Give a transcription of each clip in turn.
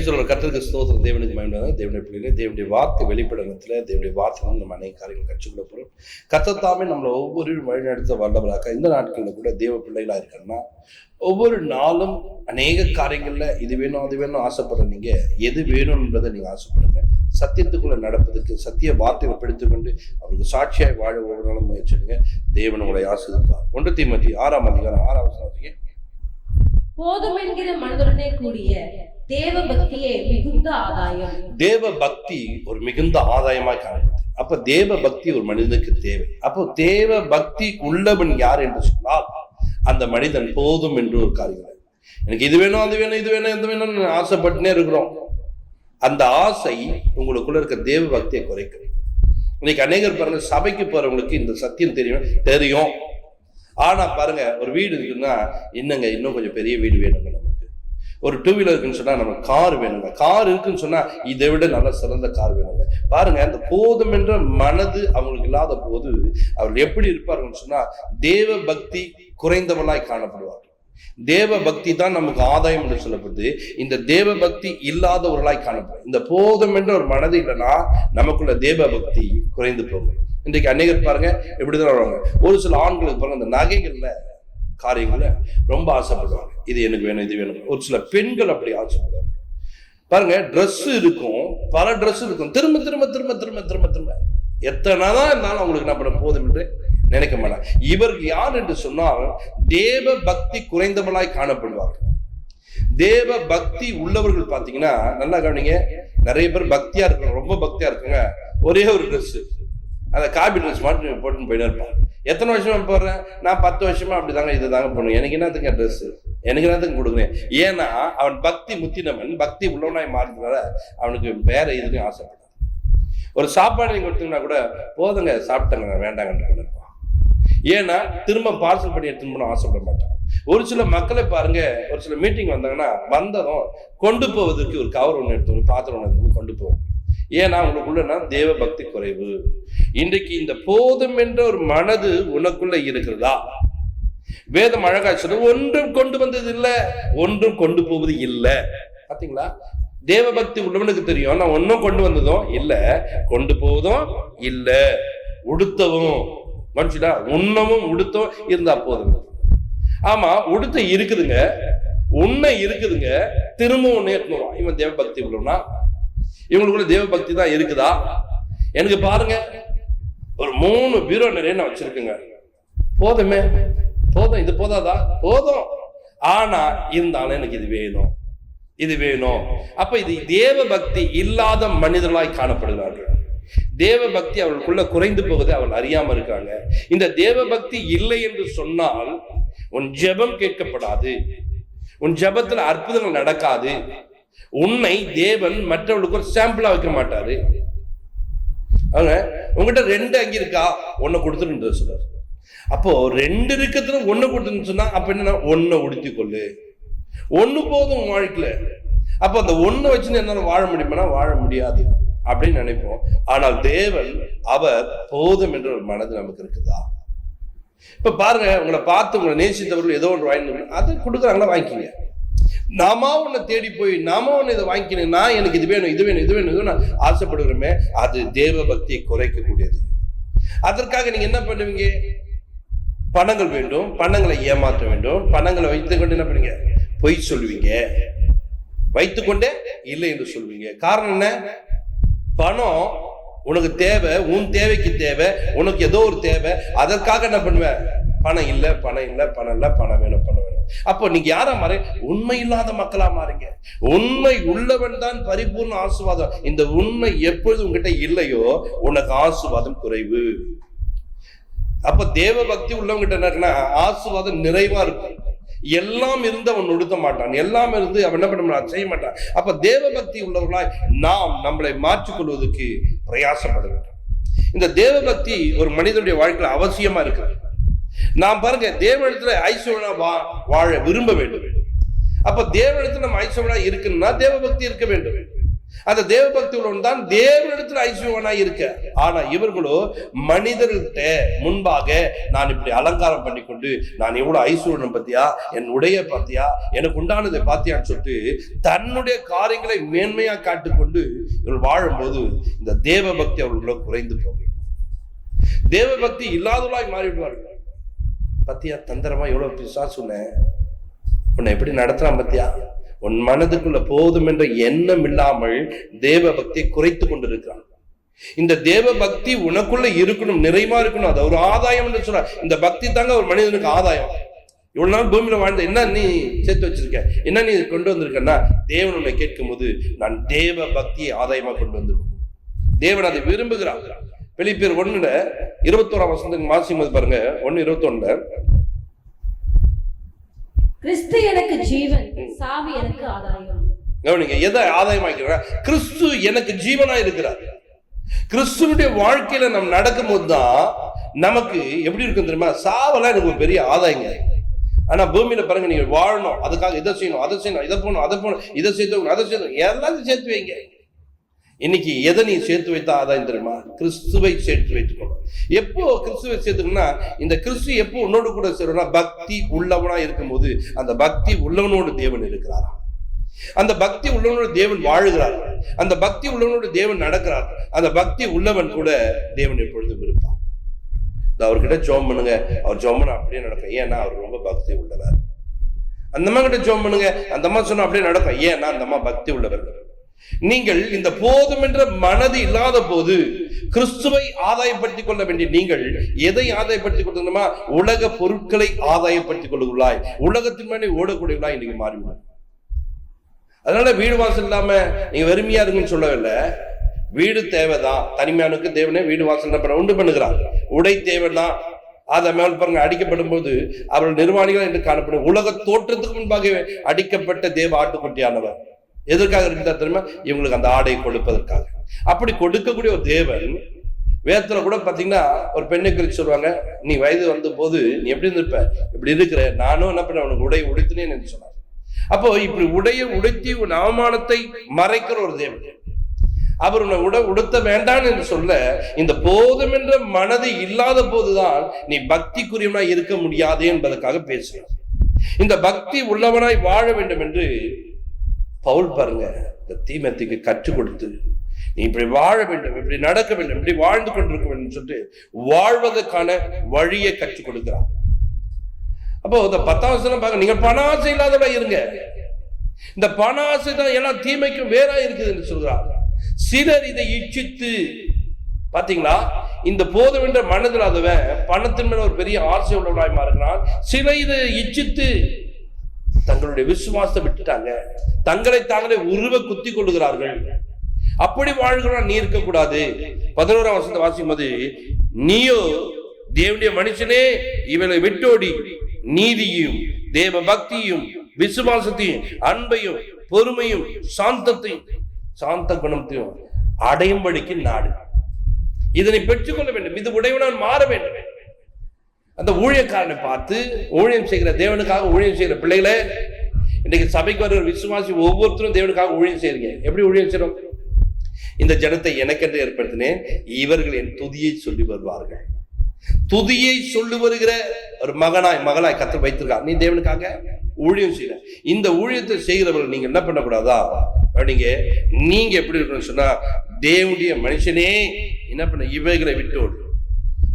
சொல்ற கர்த்தருக்கு ஸ்தோத்திரம். தேவனுக்கு மகிமை. தேவனுடைய பிள்ளைகளே, தேவனுடைய வார்த்தை வெளிப்படத்துல தேவனுடைய வார்த்தை நம்ம அநேக காரியங்கள் கற்றுக்கொள்ள போறோம். கர்த்தர் தாமே நம்மளை ஒவ்வொரு வழிநடத்த வல்லவராக இந்த நாட்களில் கூட தேவ பிள்ளைகளா இருக்கணும்னா ஒவ்வொரு நாளும் அநேக காரியங்கள்ல இது வேணும் அது வேணும் ஆசைப்படுற நீங்க எது வேணும் என்பதை நீங்க ஆசைப்படுங்க. சத்தியத்துக்குள்ள நடப்பதற்கு சத்திய வார்த்தைகளை பிடித்துக்கொண்டு அவருக்கு சாட்சியாய் வாழ ஒவ்வொரு நாளும் முயற்சிடுங்க. தேவன் உங்களை ஆசீர்வதிப்பார். 1 தீமோத்தேயு 6ஆம் அதிகாரம் 6ஆம் வசனம். போதும் என்கிற மனதுடனே கூடிய தேவ பக்தியே மிகுந்த ஆதாயம். தேவ பக்தி ஒரு மிகுந்த ஆதாயமாய் காணப்படுது. அப்ப தேவ பக்தி ஒரு மனிதனுக்கு தேவை. அப்போ தேவ பக்தி உள்ளவன் யார் என்று சொன்னால் அந்த மனிதன் போதும் என்று ஒரு காரியம். எனக்கு இது வேணும் அது வேணும் இது வேணும் எது வேணும்னு ஆசைப்பட்டுனே இருக்கிறோம். அந்த ஆசை உங்களுக்குள்ள இருக்க தேவ பக்தியை குறைக்கிறது. இன்னைக்கு அநேகர் பாருங்க, சபைக்கு போறவங்களுக்கு இந்த சத்தியம் தெரியும். ஆனா பாருங்க, ஒரு வீடு இருக்குன்னா என்னங்க இன்னும் கொஞ்சம் பெரிய வீடு வேணுங்க, நமக்கு ஒரு 2 வீலர் இருக்குன்னு சொன்னா நமக்கு கார் வேணுங்க, கார் இருக்குன்னு சொன்னா இதை விட நல்ல சிறந்த கார் வேணுங்க. பாருங்க, அந்த போதும் என்ற மனது அவங்களுக்கு இல்லாத போது அவர்கள் எப்படி இருப்பார்கள் சொன்னா தேவ பக்தி குறைந்தவர்களாய் காணப்படுவார்கள். தேவ பக்தி தான் நமக்கு ஆதாயம் என்று சொல்லப்படுது. இந்த தேவ பக்தி இல்லாதவர்களாய் காணப்படும். இந்த போதும் என்ற ஒரு மனது இல்லைன்னா நமக்குள்ள தேவ பக்தி குறைந்து போகும். இன்றைக்கு அநேகர் பாருங்க எப்படிதான் வருவாங்க. ஒரு சில ஆண்களுக்கு பாருங்க அந்த நகைகள்ல காரியங்கள ரொம்ப ஆசைப்படுவாங்க. இது எனக்கு வேணும் இது வேணும். ஒரு சில பெண்கள் அப்படி ஆசைப்படுவாங்க. பாருங்க, ட்ரெஸ் இருக்கும், பல ட்ரெஸ் இருக்கும், திரும்ப திரும்ப திரும்ப திரும்ப திரும்ப திரும்ப எத்தனைதான் இருந்தாலும் அவங்களுக்கு என்ன பண்ண போதும் என்று நினைக்க மாட்டாங்க. இவர்கள் யார் என்று சொன்னால் தேவ பக்தி குறைந்தவர்களாய் காணப்படுவார்கள். தேவ பக்தி உள்ளவர்கள் பாத்தீங்கன்னா நல்லா கவனிங்க, நிறைய பேர் பக்தியா இருக்காங்க, ரொம்ப பக்தியா இருக்குங்க. ஒரே ஒரு ட்ரெஸ், அந்த காபி ட்ரெஸ் மட்டும் போட்டுன்னு போயிட்டு இருப்பான். எத்தனை வருஷமா போடுறேன் நான்? 10 வருஷமா அப்படிதாங்க இது தாங்க பண்ணுவேன். எனக்கு என்னத்துக்கு ட்ரெஸ், எனக்கு என்னத்துக்கு கொடுக்குறேன்? ஏன்னா அவன் பக்தி முத்தினவன், பக்தி உள்ளவனாய் மாறினால அவனுக்கு வேற எதுலையும் ஆசைப்படாது. ஒரு சாப்பாடு நீங்க கொடுத்தீங்கன்னா கூட போதுங்க சாப்பிட்டங்க வேண்டாங்கன்னு இருப்பான். ஏன்னா திரும்ப பார்சல் பண்ணி எடுத்துன்னு போன ஆசைப்பட மாட்டான். ஒரு சில மக்களை பாருங்க, ஒரு சில மீட்டிங் வந்தாங்கன்னா வந்ததும் கொண்டு போவதற்கு ஒரு கவர் ஒன்று எடுத்து, ஒரு பாத்திரம் ஒன்று எடுத்து கொண்டு போவோம். ஏன்னா உனக்குள்ள தேவ பக்தி குறைவு. இன்றைக்கு இந்த போதும் என்ற ஒரு மனது உனக்குள்ள இருக்கிறதா? வேதம் அழகா சொல்ல, ஒன்றும் கொண்டு வந்தது இல்லை, ஒன்றும் கொண்டு போவது இல்லை. பாத்தீங்களா? தேவ பக்தி உள்ளவனுக்கு தெரியும், நான் ஒன்னும் கொண்டு வந்ததும் இல்ல, கொண்டு போவதும் இல்ல, உடுத்தவும் மனுஷனா உண்ணவும் உடுத்தவும் இருந்தா போதும். ஆமா, உடுத்த இருக்குதுங்க, உன்னை இருக்குதுங்க, திரும்பவும் நேர்த்துறோம். இவன் தேவ பக்தி உள்ளவனா? இவங்களுக்குள்ள தேவ பக்தி தான் இருக்குதா? எனக்கு பாருங்க, ஒரு 3 பீரோ நிறைய நான் வச்சிருக்கேங்க. போதுமே, போதும், இது போதாதா? போதும். ஆனா இருந்தாலும் எனக்கு இது வேணும், இது வேணும். அப்ப இது தேவ பக்தி இல்லாத மனிதர்களாய் காணப்படுகிறார்கள். தேவ பக்தி அவர்களுக்குள்ள குறைந்து போகுது, அவர்கள் அறியாம இருக்காங்க. இந்த தேவ பக்தி இல்லை என்று சொன்னால் உன் ஜெபம் கேட்கப்படாது, உன் ஜெபத்துல அற்புதங்கள் நடக்காது. உன்னை தேவன் மற்றவர்களுக்கு ஒரு சாம்பிளா வைக்க மாட்டாரு. அவங்க உங்ககிட்ட 2 அங்கி இருக்கா, 1 கொடுத்துட்டு சொல்றாரு. அப்போ 2 இருக்கிறதுல 1 கொடுத்துன்னு சொன்னா அப்ப என்ன? 1 உடுத்தி கொள்ளு, 1 போதும் வாழ்க்கையில. அப்ப அந்த 1 வச்சுன்னு என்னால வாழ முடியுமா? வாழ முடியாது அப்படின்னு நினைப்போம். ஆனால் தேவன் அவர் போதும் என்ற ஒரு மனது நமக்கு இருக்குதா? இப்ப பாருங்க, உங்களை பார்த்து உங்களை நேசித்தவர்கள் ஏதோ ஒன்று வாங்கி அது கொடுக்குறாங்களா, வாங்கிக்கிங்க. நாம ஒண்ணு தேடி போய் நாம ஒண்ணு இதை வாங்கிக்கணும், நான் எனக்கு இது வேணும் இது வேணும் இது வேணும் இது ஆசைப்படுகிறோமே, அது தேவ பக்தியை குறைக்கக்கூடியது. அதற்காக நீங்க என்ன பண்ணுவீங்க? பணங்கள் வேண்டும், பணங்களை ஏமாற்ற வேண்டும், பணங்களை வைத்துக்கொண்டு என்ன பண்ணுவீங்க? பொய் சொல்லுவீங்க, வைத்துக்கொண்டே இல்லை என்று சொல்லுவீங்க. காரணம் என்ன? பணம் உனக்கு தேவை, உன் தேவைக்கு தேவை, உனக்கு ஏதோ ஒரு தேவை, அதற்காக என்ன பண்ணுவேன்? பணம் இல்லை பணம் இல்லை பணம் இல்லை, பணம் வேணும் பணம் வேணும். அப்போ நீங்க யாரா மாறு? உண்மை இல்லாத மக்களா மாறுங்க. உண்மை உள்ளவன் தான் பரிபூர்ண ஆசீர்வாதம். இந்த உண்மை எப்பொழுது உங்ககிட்ட இல்லையோ உனக்கு ஆசீர்வாதம் குறைவு. அப்ப தேவ பக்தி உள்ளவங்கிட்ட என்ன ஆசீர்வாதம் நிறைவா இருக்கும். எல்லாம் இருந்து அவன் உடுத்த மாட்டான், எல்லாம் இருந்து அவன் என்ன பண்ண செய்ய மாட்டான். அப்ப தேவ பக்தி உள்ளவர்களாய் நாம் நம்மளை மாற்றிக்கொள்வதற்கு பிரயாசப்பட வேண்டும். இந்த தேவ பக்தி ஒரு மனிதனுடைய வாழ்க்கையில அவசியமா இருக்கு. நாம் பாருங்க, தேவனிடத்துல ஐஸ்வர்யா வாழ விரும்ப வேண்டும். அப்ப தேவனிடத்துல நம்ம ஐஸ்வர்யா இருக்குன்னா தேவ பக்தி இருக்க வேண்டும். அந்த தேவ பக்தி உள்ளவன் தான் தேவனிடத்தில் ஐஸ்வர்யவனாய் இருக்க. ஆனா இவர்களோ மனிதர்கிட்ட முன்பாக நான் இப்படி அலங்காரம் பண்ணிக்கொண்டு நான் எவ்வளவு ஐஸ்வர்யம் பத்தியா, என் உடைய பாத்தியா, எனக்கு உண்டானதை பாத்தியான்னு சொல்லிட்டு தன்னுடைய காரியங்களை மேன்மையா காட்டுக்கொண்டு இவர்கள் வாழும்போது இந்த தேவ பக்தி அவர்களோ குறைந்து போகும். தேவ பக்தி இல்லாதவர்களாய் மாறிவிடுவார்கள். பத்தியா தந்திரமா எவ்வளவு பிசாசு உன்னை எப்படி நடத்துறான் பத்தியா, உன் மனதுக்குள்ள போதும் என்ற எண்ணம் இல்லாமல் தேவ பக்தியை குறைத்து கொண்டிருக்கிறான். இந்த தேவ பக்தி உனக்குள்ள இருக்கணும், நிறைவா இருக்கணும். அது ஒரு ஆதாயம் என்று சொல்ற. இந்த பக்தி தாங்க ஒரு மனிதனுக்கு ஆதாயம். இவ்வளவு நாள் பூமியில வாழ்ந்த என்ன நீ சேர்த்து வச்சிருக்க, என்ன நீ கொண்டு வந்திருக்கன்னா, தேவன் உன்னை கேட்கும் போது நான் தேவ பக்தியை ஆதாயமா கொண்டு வந்திருக்கோம். தேவன் அதை விரும்புகிறான். பிலிப்பியர் 1:21 வாசிக்கும் பாருங்க. 1:21 கிறிஸ்து எனக்கு ஜீவன், சாவி எனக்கு ஆதாயம். கவனிங்க, எதை ஆதாயமாக்கிறார்? கிறிஸ்து எனக்கு ஜீவனா இருக்கிறார். கிறிஸ்துவனுடைய வாழ்க்கையில நம்ம நடக்கும் போதுதான் நமக்கு எப்படி இருக்கும் தெரியுமா? சாவெல்லாம் எனக்கு ஒரு பெரிய ஆதாயங்க. ஆனா பூமியில பாருங்க, நீங்க வாழணும், அதுக்காக இதை செய்யணும், அதை செய்யணும், இதை போகணும், அதை போகணும், இதை சேர்த்து அதை சேர்த்து எல்லாத்தையும் சேர்த்து வைங்க. இன்னைக்கு எதை நீ சேர்த்து வைத்தா ஆதாயம் தெரியுமா? கிறிஸ்துவை சேர்த்து வைத்துக்கணும். எப்போ கிறிஸ்துவை சேர்த்துக்கணும்னா, இந்த கிறிஸ்து எப்போ உன்னோடு கூட சேரணும்னா, பக்தி உள்ளவனா இருக்கும் போது அந்த பக்தி உள்ளவனோடு தேவன் இருக்கிறார். அந்த பக்தி உள்ளவனோடு தேவன் வாழுகிறார். அந்த பக்தி உள்ளவனோடு தேவன் நடக்கிறார். அந்த பக்தி உள்ளவன் கூட தேவன் எப்பொழுதும் இருப்பார். அவர்கிட்ட ஜெபம் பண்ணுங்க, அவர் ஜெபம் பண்ண அப்படியே நடக்கும். ஏன்னா அவர் ரொம்ப பக்தி உள்ளவர். அந்த அம்மா கிட்ட ஜெபம் பண்ணுங்க, அந்த அம்மா சொன்னா அப்படியே நடக்கும். ஏன்னா அந்த அம்மா பக்தி உள்ளவர். நீங்கள் இந்த போதும் என்ற மனது இல்லாத போது கிறிஸ்துவை ஆதாயப்படுத்திக் கொள்ள வேண்டிய நீங்கள் எதை ஆதாயப்படுத்திக் கொள்ளணுமா? உலக பொருட்களை ஆதாயப்படுத்திக் கொள்ளுகிறாய். உலகத்தின் மேலே ஓடக்கூடியவர்களாய் இன்னைக்கு மாறிவிடும். அதனால வீடு வாசல் இல்லாம நீங்க வெறுமையா இருக்குன்னு சொல்லவில்லை. வீடு தேவைதான். தனிமையானுக்கு தேவனே வீடு வாசல் உண்டு பண்ணுகிறார். உடை தேவைதான். அதை மேல் பாருங்க, அடிக்கப்படும் போது அவர்கள் நிர்வாணிகள் என்று காணப்படும். உலக தோற்றத்துக்கு முன்பாக அடிக்கப்பட்ட தேவ ஆட்டுக்குட்டியானவர் எதற்காக இருக்கிறார் தெரியுமா? இவங்களுக்கு அந்த ஆடை கொடுப்பதற்காக. அப்படி கொடுக்கக்கூடிய ஒரு தேவன் வேதத்துல கூட பாத்தீங்கன்னா ஒரு பெண்ணை குறித்து சொல்லுவாங்க, நீ வயது வந்த போது நீ எப்படி இருந்திருப்ப, இப்படி இருக்கிற, நானும் என்ன பண்ண உனக்கு உடை உடுத்தினேன்னு என்று சொன்னார். அப்போ இப்படி உடையை உடுத்தி உன் அவமானத்தை மறைக்கிற ஒரு தேவன். அவர் உன்னை உடுத்த வேண்டாம் என்று சொல்ல, இந்த போதும் என்ற மனது இல்லாத போதுதான் நீ பக்திக்குரியவனாய் இருக்க முடியாது என்பதற்காக பேசுகிறார். இந்த பக்தி உள்ளவனாய் வாழ வேண்டும் என்று பவுல் பாருங்க இந்த தீமோத்தேயுக்கு கற்றுக் கொடுத்து, நீ இப்படி வாழ வேண்டும், இப்படி நடக்க வேண்டும், இப்படி வாழ்ந்து கொண்டிருக்க வேண்டும் சொல்லிட்டு வாழ்வதற்கான வழியை கற்றுக் கொடுக்கிறார். அப்போ இந்த 10ஆம் வசனம் பாருங்க, நீங்க பண ஆசை இல்லாதவா இருங்க. இந்த பண ஆசை தான் எல்லாம் தீமைக்கும் வேறா இருக்குது என்று சொல்கிறார். சிலர் இதை இச்சித்து, பாத்தீங்களா, இந்த போதும் என்ற மனதில் அதுவன் பணத்தின் மேல ஒரு பெரிய ஆசை உள்ளவனாய் மாறுகிறான். சிலர் இதை இச்சித்து தங்களுடைய விசுவாசத்தை விட்டுட்டாங்க, தங்களை தாங்களே உருவ குத்தி கொள்ளுகிறார்கள். அப்படி வாழ்கிறான் நீ இருக்கக்கூடாது. 11ஆம் வசனத்தை வாசிக்கும் போது, நீயோ தேவனுடைய மனுஷனே இவனை விட்டோடி நீதியும் தேவ பக்தியும் விசுவாசத்தையும் அன்பையும் பொறுமையும் சாந்தத்தையும் சாந்த குணத்தையும் அடையும்படிக்கு நாடு. இதனை பெற்றுக்கொள்ள வேண்டும். இது உடையவனான் மாற வேண்டும். அந்த ஊழியக்காரனை பார்த்து ஊழியம் செய்கிற, தேவனுக்காக ஊழியம் செய்கிற பிள்ளைகளை, இன்னைக்கு சபைக்கு வருகிற விசுவாசி ஒவ்வொருத்தரும் தேவனுக்காக ஊழியம் செய்றீங்க. எப்படி ஊழியம் செய்றோம்? இந்த ஜனத்தை எனக்கென்று ஏற்படுத்தினேன், இவர்கள் என் துதியை சொல்லி வருவார்கள். துதியை சொல்லி வருகிற ஒரு மகளாய் கர்த்தர் வைத்திருக்கார். நீ தேவனுக்காக ஊழியம் செய்யற. இந்த ஊழியத்தை செய்கிறவர்கள் நீங்க என்ன பண்ணக்கூடாதா? நீங்க எப்படி இருக்கணும்னு சொன்னா, தேவனுடைய மனுஷனே என்ன பண்ண, இவைகளை விட்டோடு.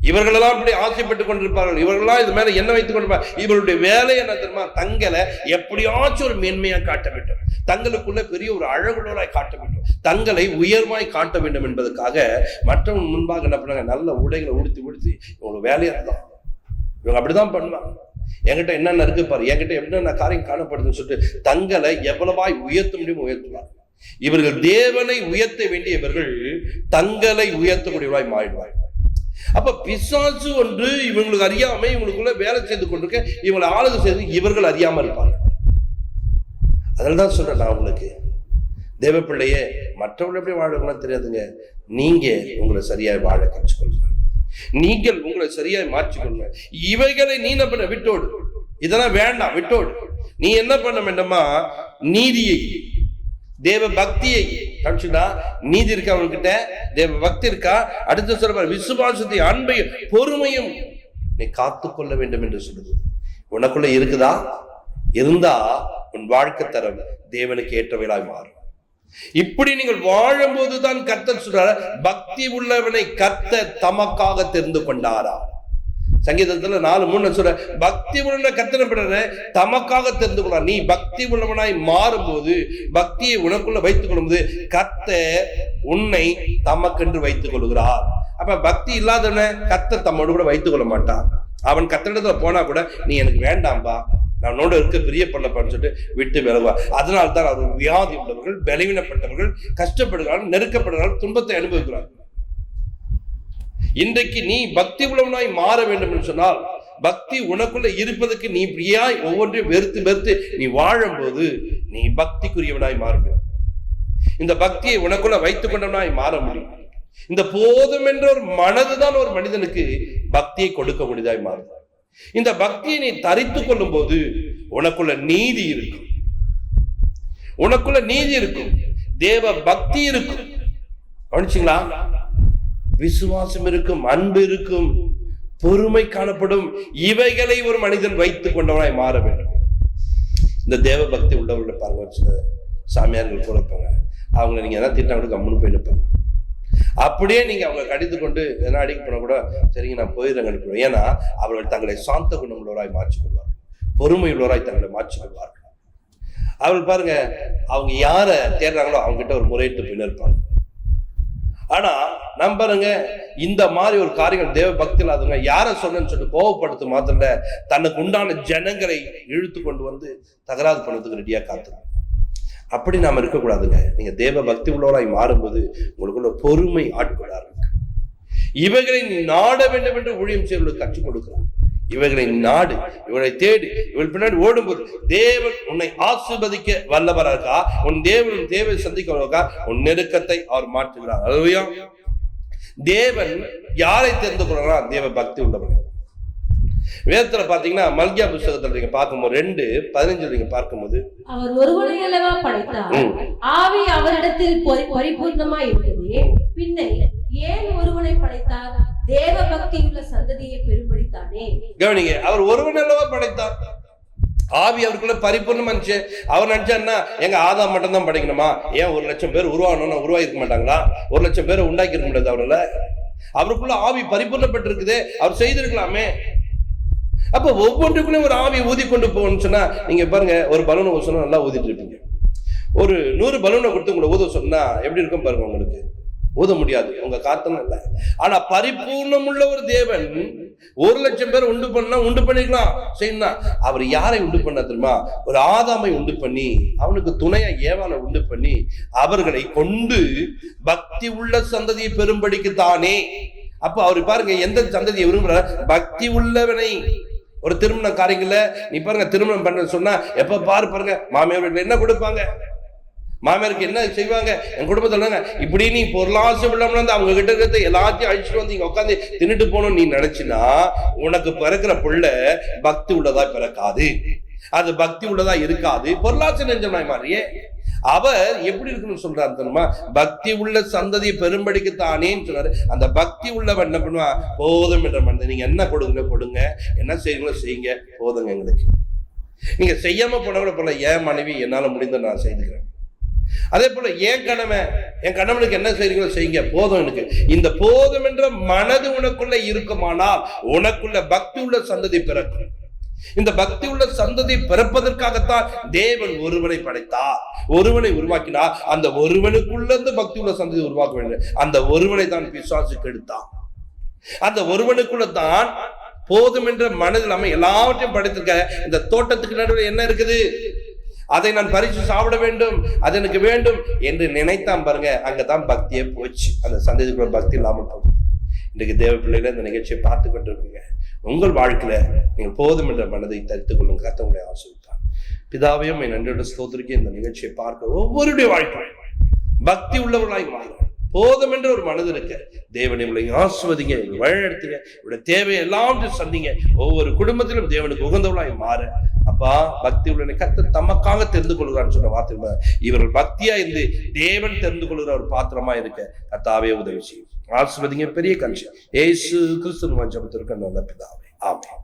இவர்களெல்லாம் இப்படி ஆசைப்பட்டுக் கொண்டிருப்பார்கள். இவர்களெல்லாம் இது மேல என்ன வைத்துக் கொண்டிருப்பார்? இவருடைய வேலை என்ன தெரியுமா? தங்களை எப்படியாச்சும் ஒரு மேன்மையா காட்ட வேண்டும், தங்களுக்குள்ள பெரிய ஒரு அழகுடலாய் காட்ட வேண்டும், தங்களை உயர்வாய் காட்ட வேண்டும் என்பதற்காக மற்றவங்க முன்பாக என்ன பண்ணாங்க, நல்ல உடைகளை உடுத்தி இவங்க வேலையா தான். இவங்க அப்படிதான் பண்ணுவாங்க. என்கிட்ட என்னென்ன இருக்கு பாரு, என்கிட்ட என்னென்ன காரியம் காணப்படுதுன்னு சொல்லிட்டு தங்களை எவ்வளவாய் உயர்த்த முடியுமோ உயர்த்துவாங்க. இவர்கள் தேவனை உயர்த்த வேண்டியவர்கள் தங்களை உயர்த்தக்கூடியவராய் மாறிடுவார்கள். அப்ப பிசாசு ஒன்று இவங்களுக்கு அறியாம இவங்களுக்குள்ள வேலை செய்து கொண்டிருக்க, இவங்களை ஆளுகை செய்து இவர்கள் அறியாம இருப்பாங்க. அதனால்தான் சொல்றேன், நான் உங்களுக்கு தேவ பிள்ளையே, மற்றவர்கள் எப்படி வாழலாம் தெரியாதுங்க. நீங்க உங்களை சரியாய் வாழ கற்றுக்கொள்ளுங்க. நீங்கள் உங்களை சரியாய் மாற்றிக்கொள்ளுங்க. இவைகளை நீ என்ன பண்ண, விட்டோடு. இதெல்லாம் வேண்டாம், விட்டோடு. நீ என்ன பண்ண வேண்டுமா? நீதியை, தேவ பக்தியை, காமிச்சுடா, நீதி இருக்கா அவன்கிட்ட, தேவ பக்தி இருக்கா. அடுத்து சொல்ற விசுவாசத்தை, அன்பையும் பொறுமையும் நீ காத்துக்கொள்ள வேண்டும் என்று சொல்லுது. உனக்குள்ள இருக்குதா? இருந்தா உன் வாழ்க்கை தரம் தேவனுக்கு ஏற்றவைகளாய் மாறும். இப்படி நீங்கள் வாழும் போதுதான் கர்த்தர் சொல்றார், பக்தி உள்ளவனை கர்த்தர் தமக்காக தெரிந்து கொண்டாரா. சங்கீதத்துல 4:3 சொல்ற, பக்தி உள்ள கர்த்தர் தமக்காக தெரிந்து கொள்ளார். நீ பக்தி உள்ளவனாய் மாறும்போது, பக்தியை உனக்குள்ள வைத்துக் கொள்ளும்போது கர்த்தர் உன்னை தமக்கென்று வைத்துக் கொள்கிறார். அப்ப பக்தி இல்லாதவன கர்த்தர் தம்மோடு கூட வைத்துக் கொள்ள மாட்டார். அவன் கர்த்தரிடத்துல போனா கூட நீ எனக்கு வேண்டாம்பா, நான் இருக்க பிரியப்படலப்பான்னு சொல்லிட்டு விட்டு விலகுவார். அதனால்தான் அவர் வியாதி உள்ளவர்கள், பலவீனப்பட்டவர்கள், கஷ்டப்படுகிறார்கள், நெருக்கப்படுகிறார்கள், துன்பத்தை அனுபவிக்கிறார். இன்றைக்கு நீ பக்தி உள்ளவனாய் மாற வேண்டும் என்று சொன்னால், பக்தி உனக்குள்ள இருப்பதற்கு நீ பிரியாய் ஒவ்வொன்றையும் வெறுத்து வெறுத்து நீ வாழும் போது நீ பக்திக்குரியவனாய் மாற முடியும். இந்த பக்தியை உனக்குள்ள வைத்துக் கொண்டவனாய் மாற முடியும். இந்த போதும் என்ற ஒரு மனதுதான் ஒரு மனிதனுக்கு பக்தியை கொடுக்கக்கூடியதாய் மாறும். இந்த பக்தியை நீ தரித்துக் கொள்ளும் போது உனக்குள்ள நீதி இருக்கும், உனக்குள்ள நீதி இருக்கும், தேவ பக்தி இருக்கும். கவனிச்சீங்களா? விசுவாசம் இருக்கும், அன்பு இருக்கும், பொறுமை காணப்படும். இவைகளை ஒரு மனிதன் வைத்துக் கொண்டவனாய் மாற வேண்டும். இந்த தேவ பக்தி உள்ளவர்களை பாருங்க, சில சாமியார்கள் போறப்பாங்க, அவங்களை நீங்க எதாவது திட்டம் கூட கம்முன்னு போயிடுப்பாங்க. அப்படியே நீங்க அவங்க கடித்து கொண்டு எதனா அடிக்க போனா கூட சரிங்க நான் போயிடுறேன் அனுப்பிடுவேன். ஏன்னா அவர்கள் தங்களை சாந்த குணம் உள்ளவராய் மாற்றிக்கொள்வார்கள், பொறுமை உள்ளவராய் தங்களை மாற்றிக்கொள்வார்கள். அவர்கள் பாருங்க, அவங்க யார தேடுறாங்களோ அவங்க கிட்ட ஒரு முறையிட்டு பின்னர் இருப்பாங்க. ஆனா நம்ம பாருங்க, இந்த மாதிரி ஒரு காரியங்கள் தேவ பக்தி இல்லாதவங்க யார சொன்னு சொல்லிட்டு கோவப்படுத்த மாத்திர தனக்கு உண்டான ஜனங்களை இழுத்து கொண்டு வந்து தகராறு பண்ணதுக்கு ரெடியா காத்துறாங்க. அப்படி நாம இருக்கக்கூடாதுங்க. நீங்க தேவ பக்தி உள்ளவராய் மாறும்போது உங்களுக்குள்ள பொறுமை ஆட்கொள்ளாரு. இவைகளை நாட வேண்டும் என்று ஊழியம் செய்வர்களுக்கு கற்றுக் கொடுக்கிறார். இவைகளை நாடு, இவளை தேடு, இவள் பின்னாடி ஓடும்போது தேவன் உன்னை ஆசீர்வதிக்க வல்லவராக, உன் தேவன் தேவை சந்திக்க உன் நெருக்கத்தை அவர் மாற்றுகிறார். அல்லேலூயா. தேவன் யாரை தெரிந்து கொள்கிறார்? தேவ பக்தி உள்ளவர்கள். வேதத்துல பாத்தீங்கன்னா மல்கியா புத்தகத்துல நீங்க பார்க்கும்போது 2:15 நீங்க பார்க்கும்போது, அவர் ஒருவனை அல்லவா படைத்தார், ஆவி அவரிடத்தில் பரிபூர்ணமாய் இருக்கிறதே, பின்னை ஏன் ஒருவனை படைத்தார்? தேவ பக்தி உள்ள சந்ததியை பெரும்படித்தானே. கவனிங்க, அவர் ஒருவன் அல்லவா படைத்தார், ஆவி அவருக்குள்ள பரிபூர்ணமா இருந்துச்சு. அவர் நினைச்சாருன்னா எங்க ஆதாம் மட்டும் தான் படைக்கணுமா? ஏன் 1,00,000 பேர் உருவாகணும்னு உருவாயிருக்க மாட்டாங்களா? 1,00,000 பேரை உண்டாக்கி இருக்க முடியாது அவரால? அவருக்குள்ள ஆவி பரிபூர்ணப்பட்டிருக்குது, அவர் செய்திருக்கலாமே. அப்ப ஒவ்வொன்றுக்குள்ளே ஒரு ஆவி ஊதி கொண்டு போகணும்னு சொன்னா, நீங்க பாருங்க, ஒரு பலூனை சொன்னா நல்லா ஊதிட்டு இருப்பீங்க. ஒரு 100 பலூனை கொடுத்து உங்களை ஊத சொன்னா எப்படி இருக்கும் பாருங்க, உங்களுக்கு ஊத முடியாது, உங்க காத்தனும் இல்லை. ஆனா பரிபூர்ணம் உள்ள ஒரு தேவன் 1,00,000 பேர் உண்டு பண்ணா உண்டு பண்ணிக்கலாம் செய்யணும். அவர் யாரை உண்டு பண்ண தெரியுமா? ஒரு ஆதாமை உண்டு பண்ணி அவனுக்கு துணையா ஏவாளை உண்டு பண்ணி அவர்களை கொண்டு பக்தி உள்ள சந்ததியை பெரும்படிக்கு தானே. அப்ப அவரு பாருங்க எந்த சந்ததியை விரும்புற? பக்தி உள்ளவனை. ஒரு திருமண காரியங்கள நீ பாருங்க, திருமணம் பண்ற சொன்னா எப்ப பாருங்க மாமியார் வீட்டுல என்ன கொடுப்பாங்க, மாமியாருக்கு என்ன செய்வாங்க, என் குடும்பத்துல இப்படி நீ பொருளாசை இல்லாம அவங்க கிட்ட இருக்கிறத எல்லாத்தையும் அழிச்சுட்டு வந்து இங்க உட்காந்து தின்னுட்டு போகணும்னு நீ நினைச்சினா உனக்கு பிறக்கிற புள்ள பக்தி உள்ளதா பிறக்காது, அது பக்தி உள்ளதா இருக்காது, பொருளாசை நெஞ்சமாய் மாறியே. அவர் எப்படி இருக்குன்னு சொல்றாரு தெரியுமா? பக்தி உள்ள சந்ததியை பெரும்படிக்கு தானேன்னு சொன்னாரு. அந்த பக்தி உள்ளவன் என்ன பண்ணுவா? போதும் என்ற மனிதன், நீங்க என்ன கொடுங்க, என்ன செய்யுங்களோ செய்யுங்க, போதுங்க எங்களுக்கு. நீங்க செய்யாம போன கூட போல, என் மனைவி என்னால முடிந்த நான் செய்துக்கிறேன், அதே போல என் கணவனுக்கு என்ன செய்றீங்களோ செய்யுங்க, போதும் எனக்கு. இந்த போதும் என்ற மனது உனக்குள்ள இருக்குமானால் உனக்குள்ள பக்தி உள்ள சந்ததி பிறக்கும். இந்த பக்தி உள்ள சந்ததி பிறப்பதற்காகத்தான் தேவன் ஒருவனை படைத்தார், ஒருவனை உருவாக்கினார். அந்த ஒருவனுக்குள்ள இந்த பக்தி உள்ள சந்ததி உருவாக்க வேண்டும். அந்த ஒருவனை தான் பிசாசு கெடுத்தான். அந்த ஒருவனுக்குள்ள தான் போதும் என்ற மனதில் நம்ம எல்லாவற்றையும் படைத்திருக்க. இந்த தோட்டத்துக்கு நடுவில் என்ன இருக்குது? அதை நான் பறிச்சு சாப்பிட வேண்டும், அது எனக்கு வேண்டும் என்று நினைத்தான் பாருங்க, அங்கதான் பக்தியே போச்சு. அந்த சந்ததிக்குள்ள பக்தி இல்லாமல் போகும். இன்றைக்கு தேவ பிள்ளைகளை இந்த நிகழ்ச்சியை பார்த்து கொண்டு இருக்கீங்க. உங்கள் வாழ்க்கையில நீங்கள் போதும் என்ற மனதை தரித்துக் கொள்ளும். கர்த்தருடைய ஆசீர்வாதம். பிதாவையும் என் நன்றியோட ஸ்தோத்திரிக்க இந்த நிகழ்ச்சியை பார்க்க ஒவ்வொருடைய வாழ்க்கை பக்தி உள்ளவர்களாய் மாறும். போதும் என்ற ஒரு மனது இருக்க தேவனை உங்களை ஆசிர்வதிங்க, வழிநடத்துங்க, இவருடைய தேவையை எல்லாம் சந்திங்க. ஒவ்வொரு குடும்பத்திலும் தேவனுக்கு உகந்தவர்களாய் மாற அப்பா பக்தி உள்ள கர்த்தர் தமக்காக தெரிந்து கொள்கிறான்னு சொன்ன வார்த்தை, இவர்கள் பக்தியா இருந்து தேவன் தெரிந்து கொள்கிற ஒரு பாத்திரமா இருக்க கர்த்தாவே உதவி செய்யும். ஆசீர்வதிங்க. பெரிய கட்சி இயேசு கிறிஸ்துவின் ஜெபத்திற்கு நல்ல பிதாவே, ஆமென்.